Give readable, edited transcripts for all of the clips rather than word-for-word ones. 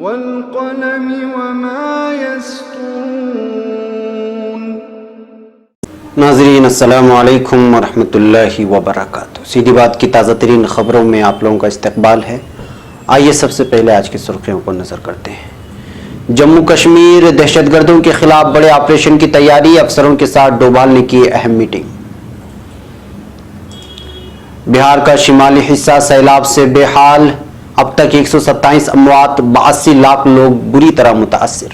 वल्क़लमि वमा यस्तून। नाज़रीन अस्सलामु अलैकुम वरहमतुल्लाहि वबरकातुहू। सीधी बात की ताज़ा तरीन खबरों में आप लोगों का इस्तकबाल है। आइए सबसे पहले आज की सुर्खियों पर नजर करते हैं। जम्मू कश्मीर दहशतगर्दों के खिलाफ बड़े ऑपरेशन की तैयारी, अफसरों के साथ डोभाल ने की अहम मीटिंग। बिहार का शिमाली हिस्सा सैलाब से बेहाल, अब तक 127 अमवात, 82 लाख लोग बुरी तरह मुतासिर।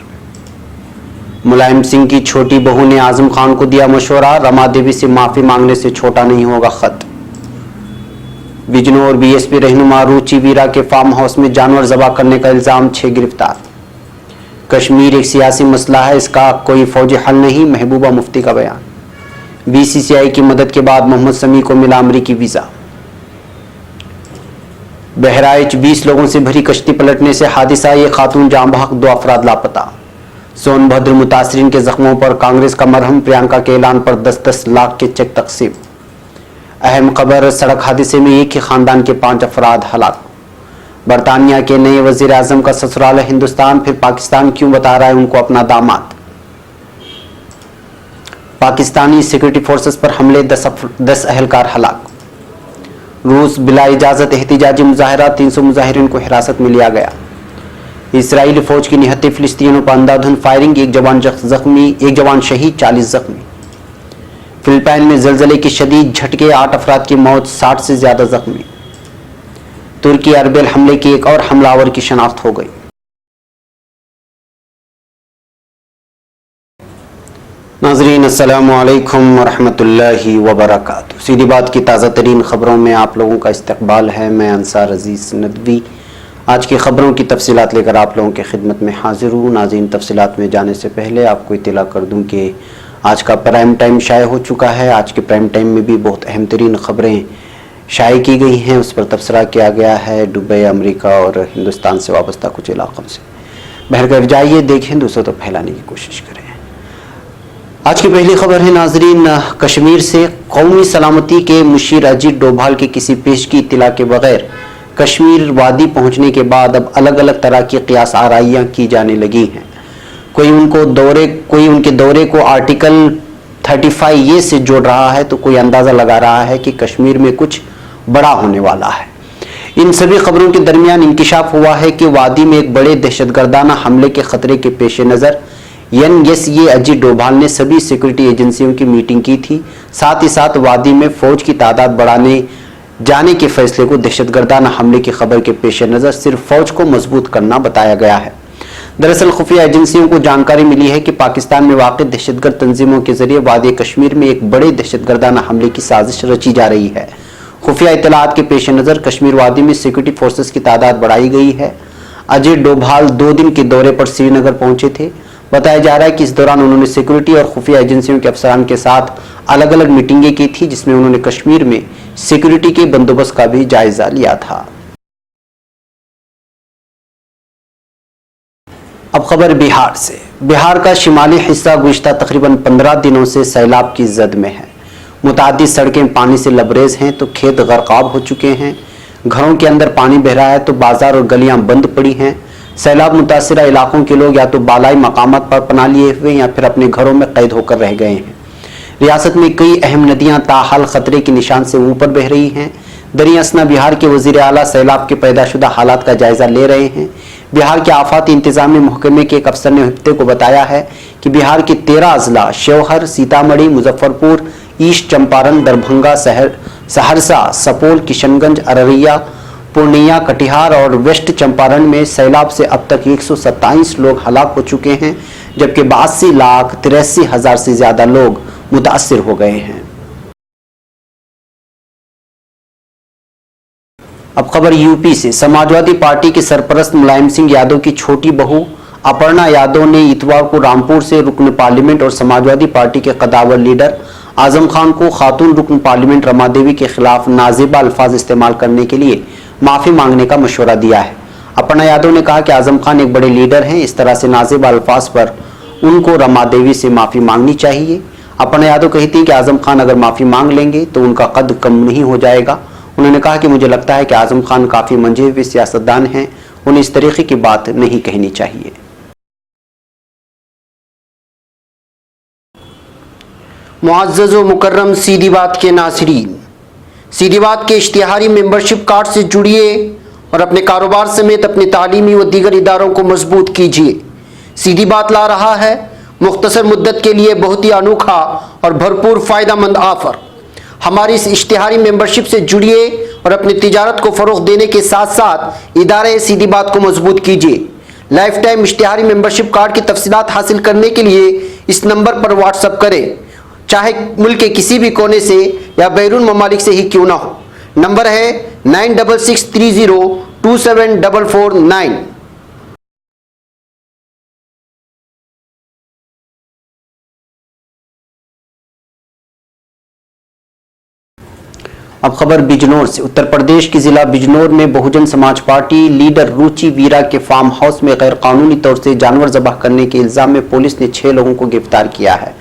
मुलायम सिंह की छोटी बहू ने आजम खान को दिया मशवरा, रमा देवी से माफी मांगने से छोटा नहीं होगा खत। बिजनौर बीएसपी रहनुमा रुचि वीरा के फार्म हाउस में जानवर ज़बह करने का इल्जाम, 6 गिरफ्तार। कश्मीर एक सियासी मसला है, इसका कोई फौजी हल नहीं, महबूबा मुफ्ती का बयान। बीसीसीआई की मदद के बाद मोहम्मद शमी को मिला अमरीकी वीजा। बहराइच 20 लोगों से भरी कश्ती पलटने से हादसा, ये खातून जाँ बहक, 2 अफराद लापता। सोनभद्र मुतासरीन के जख्मों पर कांग्रेस का मरहम, प्रियंका के ऐलान पर 10-10 लाख के चेक तकसीम। अहम खबर, सड़क हादसे में एक ही खानदान के 5 अफराद हलाक। बरतानिया के नए वजीर आजम का ससुराल हिंदुस्तान, फिर पाकिस्तान क्यों बता रहा है उनको अपना दामाद। पाकिस्तानी सिक्योरिटी फोर्सेस पर हमले, 10 अहलकार हलाक। रूस बिला इजाजत एहतिजाजी मुजाहरा, 300 मुजाहिरीन को हिरासत में लिया गया। इसराइली फौज की निहत्ते फिलिस्तीनियों पर अंधाधुंध फायरिंग, एक जवान शहीद, 40 जख्मी। फिलिपाइन में जलजले की शदीद झटके, 8 अफराद की मौत, 60 से ज्यादा जख्मी। तुर्की अरबेल हमले की एक और हमलावर की शनाख्त हो गई। नाज़रीन अस्सलामु अलैकुम वरहमतुल्लाहि वबरकातुहू। सीधी बात की ताज़ा तरीन खबरों में आप लोगों का इस्तकबाल है। मैं अंसार अजीज़ नदवी आज की खबरों की तफसीलात लेकर आप लोगों की खिदमत में हाजिर हूँ। नाज़रीन, तफसीलात में जाने से पहले आपको इत्तला कर दूँ कि आज का प्राइम टाइम शाये हो चुका है। आज के प्राइम टाइम में भी बहुत अहम तरीन खबरें शाये की गई हैं, उस पर तबसरा किया गया है दुबई, अमेरिका और हिंदुस्तान से वाबस्ता कुछ इलाक़ों से। बहरकैफ जाइए देखें, दूसरों तक फैलाने की कोशिश करें। आज की पहली खबर है नाजरीन, कश्मीर से। कौमी सलामती के मुशीर अजीत डोभाल के किसी पेश की इत्तला के बगैर कश्मीर वादी पहुंचने के बाद अब अलग अलग तरह की क़ियास आराइयाँ की जाने लगी हैं। कोई उनके दौरे को आर्टिकल 35A से जोड़ रहा है, तो कोई अंदाज़ा लगा रहा है कि कश्मीर में कुछ बड़ा होने वाला है। इन सभी खबरों के दरमियान इंकिशाफ हुआ है कि वादी में एक बड़े दहशतगर्दाना हमले के खतरे के पेश नज़र NSA अजीत डोभाल ने सभी सिक्योरिटी एजेंसियों की मीटिंग की थी। साथ ही साथ वादी में फौज की तादाद बढ़ाने जाने के फैसले को दहशतगर्दाना हमले की खबर के पेश नज़र सिर्फ फौज को मजबूत करना बताया गया है। दरअसल खुफिया एजेंसियों को जानकारी मिली है कि पाकिस्तान में वाक़ दहशतगर्द तंजीमों के जरिए वादी कश्मीर में एक बड़े दहशतगर्दाना हमले की साजिश रची जा रही है। खुफिया इत्तलात के पेश नज़र कश्मीर वादी में सिक्योरिटी फोर्सेस की तादाद बढ़ाई गई है। अजीत डोभाल 2 दिन के दौरे पर श्रीनगर पहुंचे थे। बताया जा रहा है कि इस दौरान उन्होंने सिक्योरिटी और खुफिया एजेंसियों के अफसरान के साथ अलग अलग मीटिंगें की थी, जिसमें उन्होंने कश्मीर में सिक्योरिटी के बंदोबस्त का भी जायजा लिया था। अब खबर बिहार से। बिहार का शिमाली हिस्सा गुज़िश्ता तकरीबन 15 दिनों से सैलाब की जद में है। मुताद्दिद सड़कें पानी से लबरेज हैं तो खेत गर्काब हो चुके हैं, घरों के अंदर पानी बह रहा है तो बाजार और गलियां बंद पड़ी हैं। सैलाब मुतासिरा इलाकों के लोग या तो बालाई मकामात पर पनाह लिए हुए या फिर अपने घरों में कैद होकर रह गए हैं। रियासत में कई अहम नदियां ताहाल खतरे के निशान से ऊपर बह रही हैं। दरियासना बिहार के वजीर आला सैलाब के पैदाशुदा हालात का जायजा ले रहे हैं। बिहार के आफाती इंतजामी महकमे के एक अफसर ने हफ्ते को बताया है कि बिहार के 13 अजला शिवहर, सीतामढ़ी, मुजफ्फरपुर, ईस्ट चंपारण, दरभंगा, सहरसा, सपोल, किशनगंज, अररिया, पूर्णिया, कटिहार और वेस्ट चंपारण में सैलाब से अब तक 127 लोग हलाक हो चुके हैं, जबकि 82,83,000 से ज्यादा लोग मुतासिर हो गए हैं। अब खबर यूपी से। समाजवादी पार्टी के सरपरस्त मुलायम सिंह यादव की छोटी बहू अपर्णा यादव ने इतवार को रामपुर से रुकन पार्लियामेंट और समाजवादी पार्टी के कदावर लीडर आजम खान को खातून रुकन पार्लियामेंट रमा देवी के खिलाफ नाजेबा अल्फाज इस्तेमाल करने के लिए माफी मांगने का मशवरा दिया है। अपर्णा यादव ने कहा कि आजम खान एक बड़े लीडर हैं, इस तरह से नाजेबा अल्फाज पर उनको रमा देवी से माफी मांगनी चाहिए। अपर्णा यादव कहती कि आजम खान अगर माफी मांग लेंगे तो उनका कद कम नहीं हो जाएगा। उन्होंने कहा कि मुझे लगता है कि आजम खान काफी मंझे हुए सियासतदान हैं उन्हें इस तरीके की बात नहीं कहनी चाहिए। मुअज़्ज़ज़ व मुकर्रम सीधी बात के नाज़रीन, सीधी बात के इश्तिहारी मेंबरशिप कार्ड से जुड़िए और अपने कारोबार समेत अपने तालीमी व दीगर इदारों को मजबूत कीजिए। सीधी बात ला रहा है मुख्तसर मुद्दत के लिए बहुत ही अनोखा और भरपूर फ़ायदेमंद ऑफ़र। हमारी इस इश्तिहारी मेंबरशिप से जुड़िए और अपनी तिजारत को फ़रोग़ देने के साथ साथ इदारे सीधी बात को मजबूत कीजिए। लाइफ टाइम इश्तिहारी मेंबरशिप कार्ड की तफसीलात हासिल करने के लिए इस नंबर पर व्हाट्सअप करें, चाहे मुल्क के किसी भी कोने से या बैरून ममालिक से ही क्यों ना हो। नंबर है 9663027449। अब खबर बिजनौर से। उत्तर प्रदेश के जिला बिजनौर में बहुजन समाज पार्टी लीडर रुचि वीरा के फार्म हाउस में गैर कानूनी तौर से जानवर ज़बह करने के इल्जाम में पुलिस ने 6 लोगों को गिरफ्तार किया है।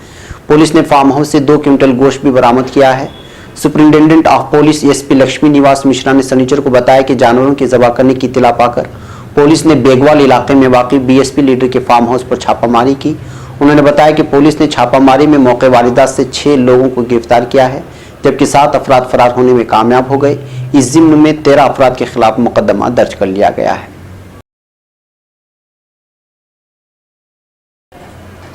पुलिस ने फार्म हाउस से 2 क्विंटल गोश्त भी बरामद किया है। Superintendent of police SP Lakshmi निवास मिश्रा ने शनिचर को बताया कि जानवरों की ज़बह करने की इत्तला पाकर पुलिस ने बेगवाल इलाके में वाक़ई बीएसपी लीडर के फार्म हाउस पर छापामारी की। उन्होंने बताया कि पुलिस ने छापामारी में मौके वारदात से 6 लोगों को गिरफ्तार किया है, जबकि 7 अफराद फरार होने में कामयाब हो गए। इस ज़िम्न में 13 अफराद के खिलाफ मुकदमा दर्ज कर लिया गया है।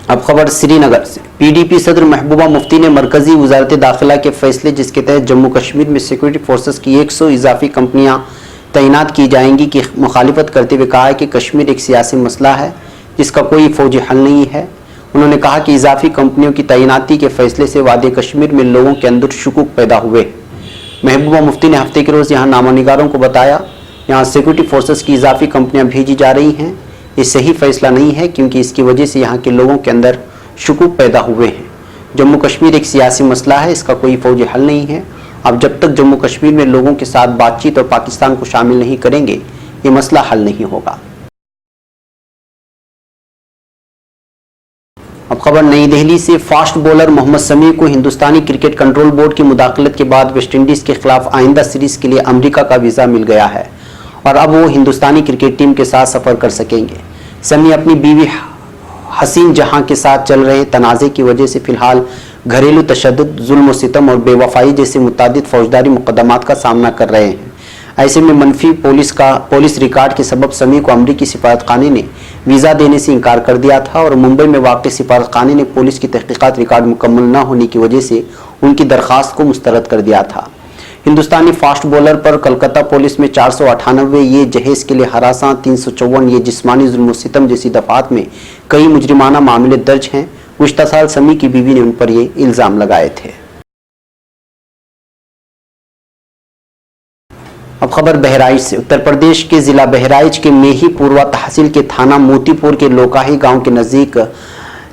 अब खबर श्रीनगर से। पीडीपी सदर महबूबा मुफ्ती ने मरकजी वजारत दाखिला के फैसले जिसके तहत जम्मू कश्मीर में सिक्योरिटी फोर्सेस की 100 इजाफी कंपनियां तैनात की जाएंगी की मुखालिफत करते हुए कहा है कि कश्मीर एक सियासी मसला है जिसका कोई फौजी हल नहीं है। उन्होंने कहा कि इजाफी कंपनियों की तैनाती के फैसले से वादी कश्मीर में लोगों के अंदर शुकूक पैदा हुए। महबूबा मुफ्ती ने हफ्ते के रोज यहाँ नामानिगारों को बताया यहाँ सिक्योरिटी फोर्सेस की इजाफी कंपनियां भेजी जा रही हैं, ये सही फैसला नहीं है क्योंकि इसकी वजह से यहाँ के लोगों के अंदर शुकूक पैदा हुए हैं। जम्मू कश्मीर एक सियासी मसला है, इसका कोई फौजी हल नहीं है। अब जब तक जम्मू कश्मीर में लोगों के साथ बातचीत और पाकिस्तान को शामिल नहीं करेंगे ये मसला हल नहीं होगा। अब खबर नई दिल्ली से। फास्ट बॉलर मोहम्मद शमी को हिंदुस्तानी क्रिकेट कंट्रोल बोर्ड की मुदाखलत के बाद वेस्टइंडीज के खिलाफ आइंदा सीरीज के लिए अमेरिका का वीज़ा मिल गया है और अब वो हिंदुस्तानी क्रिकेट टीम के साथ सफ़र कर सकेंगे। शमी अपनी बीवी हसीन जहां के साथ चल रहे तनाज़े की वजह से फिलहाल घरेलू तशद्दुद, जुल्म व सितम और बेवफाई जैसे मुतअद्दिद फौजदारी मुकदमात का सामना कर रहे हैं। ऐसे में मनफी पुलिस रिकॉर्ड के सबब शमी को अमरीकी सिफारतखाने ने वीज़ा देने से इनकार कर दिया था और मुंबई में वाक़ सिफारतखाने ने पुलिस की तहकीकात रिकॉर्ड मुकम्मल न होने की वजह से उनकी दरख्वास्त को मुस्तरद कर दिया था। हिंदुस्तानी फास्ट बॉलर पर कलकत्ता पुलिस में 498 ये जहेज के लिए हरासा, 354 ये जिस्मानी जुल्म व सितम जैसी दफात में कई मुजरिमाना मामले दर्ज हैं। गुज़श्ता साल शमी की बीवी ने उन पर ये इल्ज़ाम लगाए थे। अब खबर बहराइच से। उत्तर प्रदेश के जिला बहराइच के मेही पूर्वा तहसील के थाना मोतीपुर के लोकाही गांव के नज़दीक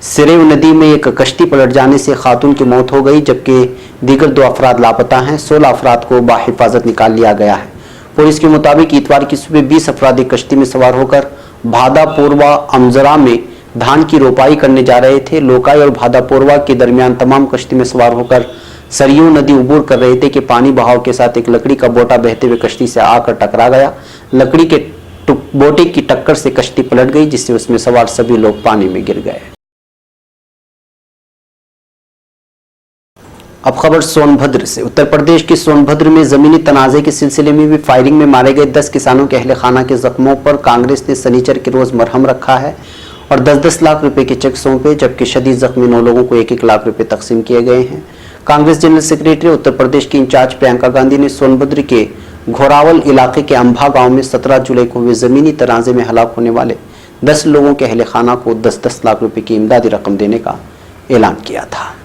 सिरेव नदी में एक कश्ती पलट जाने से खातून की मौत हो गई, जबकि दीगर 2 अफराद लापता हैं। 16 अफराद को बाहिफाजत निकाल लिया गया है। पुलिस के मुताबिक इतवार की सुबह 20 अफराद एक कश्ती में सवार होकर भादापुरवा अमजरा में धान की रोपाई करने जा रहे थे। लोकाई और भादापुरवा के दरमियान तमाम कश्ती में सवार होकर सरयू नदी उबूर कर रहे थे कि पानी बहाव के साथ एक लकड़ी का बोटा बहते हुए कश्ती से आकर टकरा गया। लकड़ी के बोटे की टक्कर से कश्ती पलट गई, जिससे उसमें सवार सभी लोग पानी में गिर गए। अब खबर सोनभद्र से। उत्तर प्रदेश के सोनभद्र में जमीनी तनाज़े के सिलसिले में भी फायरिंग में मारे गए 10 किसानों के अहले खाना के जख्मों पर कांग्रेस ने शनिचर के रोज मरहम रखा है और 10-10 लाख रुपए के चेक सौंपे, जबकि शदीद जख्मी 9 लोगों को 1-1 लाख रुपए तकसीम किए गए हैं। कांग्रेस जनरल सेक्रेटरी उत्तर प्रदेश की इंचार्ज प्रियंका गांधी ने सोनभद्र के घोरावल इलाके के अंबा गांव में 17 जुलाई को हुए जमीनी तनाज़े में हलाक होने वाले 10 लोगों के अहले खाना को 10-10 लाख रुपए की इमदादी रकम देने का ऐलान किया था।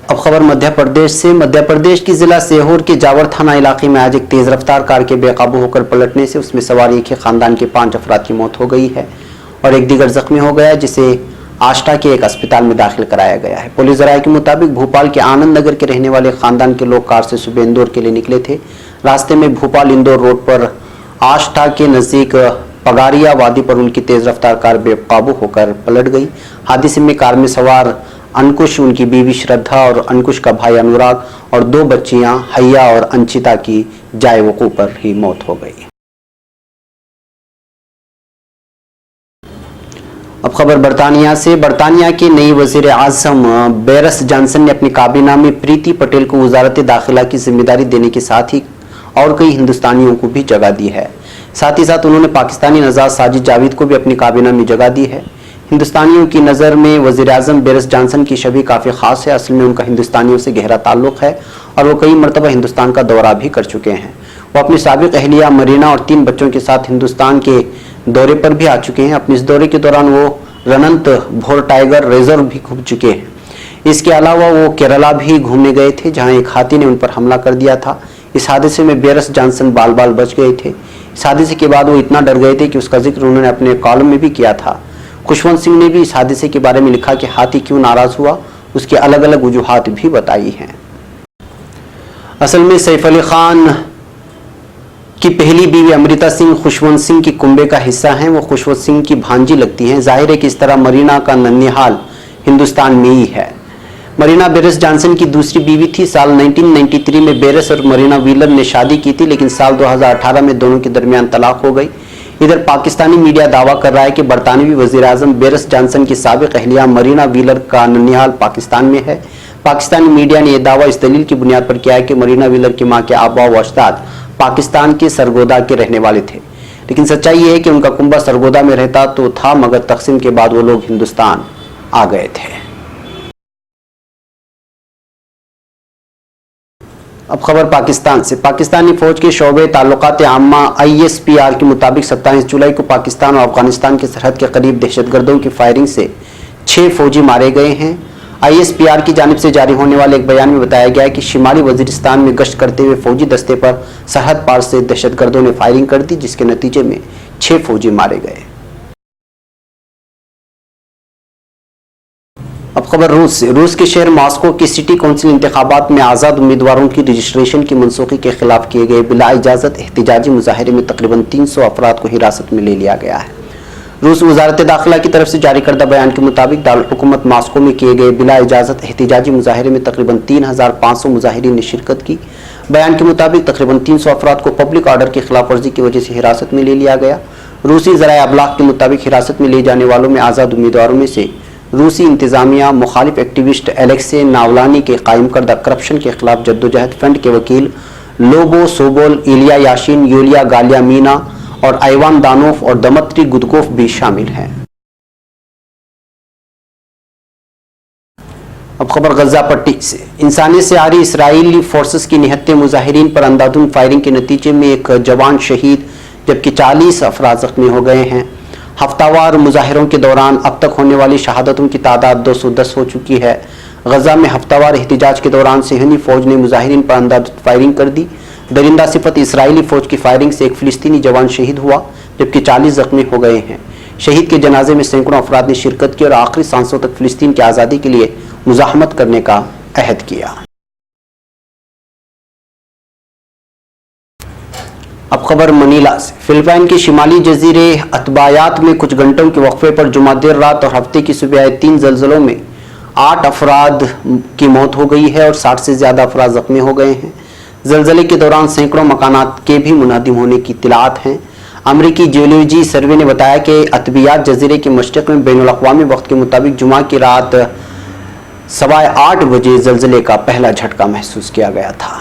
अब खबर मध्य प्रदेश से। मध्य प्रदेश की जिला सीहोर के जावर थाना इलाके में आज एक तेज रफ्तार कार के बेकाबू होकर पलटने से उसमें सवार एक ही खानदान के 5 अफराद की मौत हो गई है और एक दीगर जख्मी हो गया, जिसे आष्टा के एक अस्पताल में दाखिल कराया गया है। पुलिस जराये के मुताबिक भोपाल के आनंद नगर के रहने वाले खानदान के लोग कार से सुबह इंदौर के लिए निकले थे। रास्ते में भोपाल इंदौर रोड पर आष्टा के नजदीक पगारिया वादी पर उनकी तेज रफ्तार कार बेकाबू होकर पलट गई। हादसे में कार में सवार अंकुश, उनकी बीवी श्रद्धा और अंकुश का भाई अनुराग और 2 बच्चियां हैया और अंशिता की जाए वकूअ पर ही मौत हो गई। अब खबर बरतानिया से। बरतानिया के नई वजीर आजम बोरिस जॉनसन ने अपनी काबीना में प्रीति पटेल को वजारत दाखिला की जिम्मेदारी देने के साथ ही और कई हिंदुस्तानियों को भी जगह दी है। साथ ही साथ उन्होंने पाकिस्तानी नज़ार साजिद जावेद को भी अपनी काबीना में जगह दी है। हिंदुस्तानियों की नज़र में वज़ीर आज़म बोरिस जॉनसन की छवि काफ़ी ख़ास है। असल में उनका हिंदुस्तानियों से गहरा ताल्लुक़ है और वो कई मरतबा हिंदुस्तान का दौरा भी कर चुके हैं। वो अपनी साबिक़ अहलिया मरीना और 3 बच्चों के साथ हिंदुस्तान के दौरे पर भी आ चुके हैं। अपने इस दौरे के दौरान वो रनंत भोर टाइगर रिजर्व भी घूम चुके हैं। इसके अलावा वो केरला भी घूमने गए थे, जहाँ एक हाथी ने उन पर हमला कर दिया था। इस हादसे में बोरिस जॉनसन बाल बाल बच गए थे। इस हादसे के बाद वो इतना डर गए थे कि उसका जिक्र उन्होंने अपने कॉलम में भी किया था। खुशवंत सिंह ने भी इस हादसे के बारे में लिखा कि हाथी क्यों नाराज हुआ, उसकी अलग अलग वजूहात भी बताई हैं। असल में सैफ अली खान की पहली बीवी अमृता सिंह खुशवंत सिंह की कुंबे का हिस्सा हैं। वो खुशवंत सिंह की भांजी लगती हैं। जाहिर है कि इस तरह मरीना का नन्हिहाल हिंदुस्तान में ही है। मरीना बोरिस जॉनसन की दूसरी बीवी थी। साल 1993 में बोरिस और मरीना व्हीलर ने शादी की थी, लेकिन साल 2018 में दोनों के दरमियान तलाक हो गई। इधर पाकिस्तानी मीडिया दावा कर रहा है कि बरतानवी वजीर आजम बोरिस जॉनसन की साबिक अहलिया मरीना व्हीलर का नन्हिहाल पाकिस्तान में है। पाकिस्तानी मीडिया ने यह दावा इस दलील की बुनियाद पर किया है कि मरीना व्हीलर की मां के आबा व अजदाद पाकिस्तान के सरगोदा के रहने वाले थे, लेकिन सच्चाई यह है कि उनका कुंबा सरगोदा में रहता तो था, मगर तकसीम के बाद वो लोग हिंदुस्तान आ गए थे। अब खबर पाकिस्तान से। पाकिस्तानी फौज के शोबे ताल्लुकात आम्मा ISPR के मुताबिक 27 जुलाई को पाकिस्तान और अफगानिस्तान की सरहद के करीब दहशतगर्दों की फायरिंग से 6 फौजी मारे गए हैं। ISPR की जानिब से जारी होने वाले एक बयान में बताया गया है कि शिमाली वजीरिस्तान में गश्त करते हुए फौजी दस्ते पर सरहद पार से दहशतगर्दों ने फायरिंग कर दी, जिसके नतीजे में 6 फौजी मारे गए। अब खबर रूस से। रूस के शहर मॉस्को की सिटी काउंसिल इंतखाबात में आज़ाद उम्मीदवारों की रजिस्ट्रेशन की मनसूखी के खिलाफ किए गए बिला इजाज़त एहतिजाजी मुजाहरे में तकरीबन 300 अफराद को हिरासत में ले लिया गया है। रूस वजारत दाखिला की तरफ से जारी करदा बयान के मुताबिक दारुल हुकूमत मॉस्को में किए गए बिला इजाज़त एहतिजाजी मुजाहरे में तकरीबन 3500 मुजाहिरीन ने शिरकत की। बयान के मुताबिक तकरीबन 300 अफराद को पब्लिक ऑर्डर की खिलाफ वर्जी की वजह से हिरासत में ले लिया गया। रूसी ज़राए अबलाग के मुताबिक हिरासत में ले जाने वालों में आज़ाद उम्मीदवारों में से रूसी इंतजामिया मुखालिफ एक्टिविस्ट एलेक्से नावलानी के कायम करदा करप्शन के खिलाफ जद्दोजहद फ्रंट के वकील लोबो सोबोल, इलिया याशीन, यूलिया गालिया मीना और आइवान दानोफ और दमत्री गुदकोफ भी शामिल हैं। अब खबर गजा पट्टी से। इंसानियत से आ रही इसराइली फोर्सेस की निहत्ते मुजाहिरीन पर अंधाधुंध फायरिंग के नतीजे में एक जवान शहीद जबकि 40 अफराद जख्मी हो गए हैं। हफ्तावार मुजाहिरों के दौरान अब तक होने वाली शहादतों की तादाद 210 हो चुकी है। गजा में हफ्तावार एहतिजाज के दौरान सेहनी फौज ने मुजाहिरीन पर अंधाधुंध फायरिंग कर दी। दरिंदा सिफत इसराइली फौज की फायरिंग से एक फिलिस्तीनी जवान शहीद हुआ जबकि 40 जख्मी हो गए हैं। शहीद के जनाजे में सैकड़ों अफराद ने शिरकत की और आखिरी सांसों तक फिलिस्तीन की आज़ादी के लिए मुजाहमत करने का अहद किया। अब खबर मनीला से। फिलिपाइन के शिमाली जजीरे अतबायात में कुछ घंटों के वक्फे पर जुमा देर रात और हफ्ते की सुबह आए 3 जल्जलों में 8 अफराद की मौत हो गई है और 60 से ज्यादा अफराद जख्मी हो गए हैं। जल्जले के दौरान सैकड़ों मकानात के भी मुनादिम होने की इत्तलात हैं। अमरीकी जियोलॉजी सर्वे ने बताया कि अतबियात जजीरे के मशरक में बैनुल-अक़वामी वक्त के मुताबिक जुमा की रात 8:15 बजे जल्जले का पहला झटका महसूस किया गया था।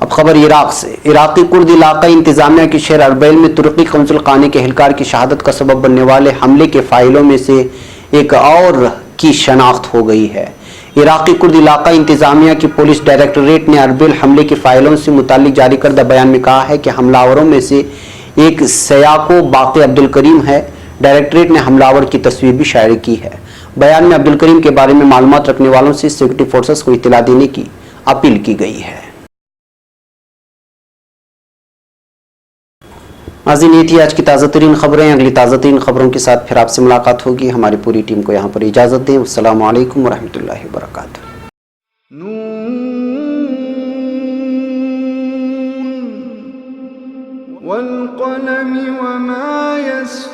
अब खबर इराक से। इराकी कुर्द इलाका इंतजामिया के शहर अरबैल में तुर्की कौंसल खाने के एहलकार की शहादत का सबब बनने वाले हमले के फाइलों में से एक और की शनाख्त हो गई है। इराकी कुर्द इलाका इंतजामिया की पुलिस डायरेक्टोरेट ने अरबैल हमले की फाइलों से मुतालिक जारी करदा बयान में कहा है कि हमलावरों में से एक सयाको बाक़ी अब्दुल करीम है। डायरेक्टोरेट ने हमलावर की तस्वीर भी शायर की है। बयान में अब्दुल करीम के बारे में मालूमात रखने वालों से सिक्योरिटी फोर्सेस को इत्तला देने की अपील की गई है। नाज़रीन, ये थी आज की ताज़ा तरीन खबरें। अगली ताज़ा तरीन खबरों के साथ फिर आपसे मुलाकात होगी। हमारी पूरी टीम को यहाँ पर इजाज़त दें। अस्सलामु अलैकुम वरहमतुल्लाहि वबरकातुहू। वल क़लम वमा यस्तुरून।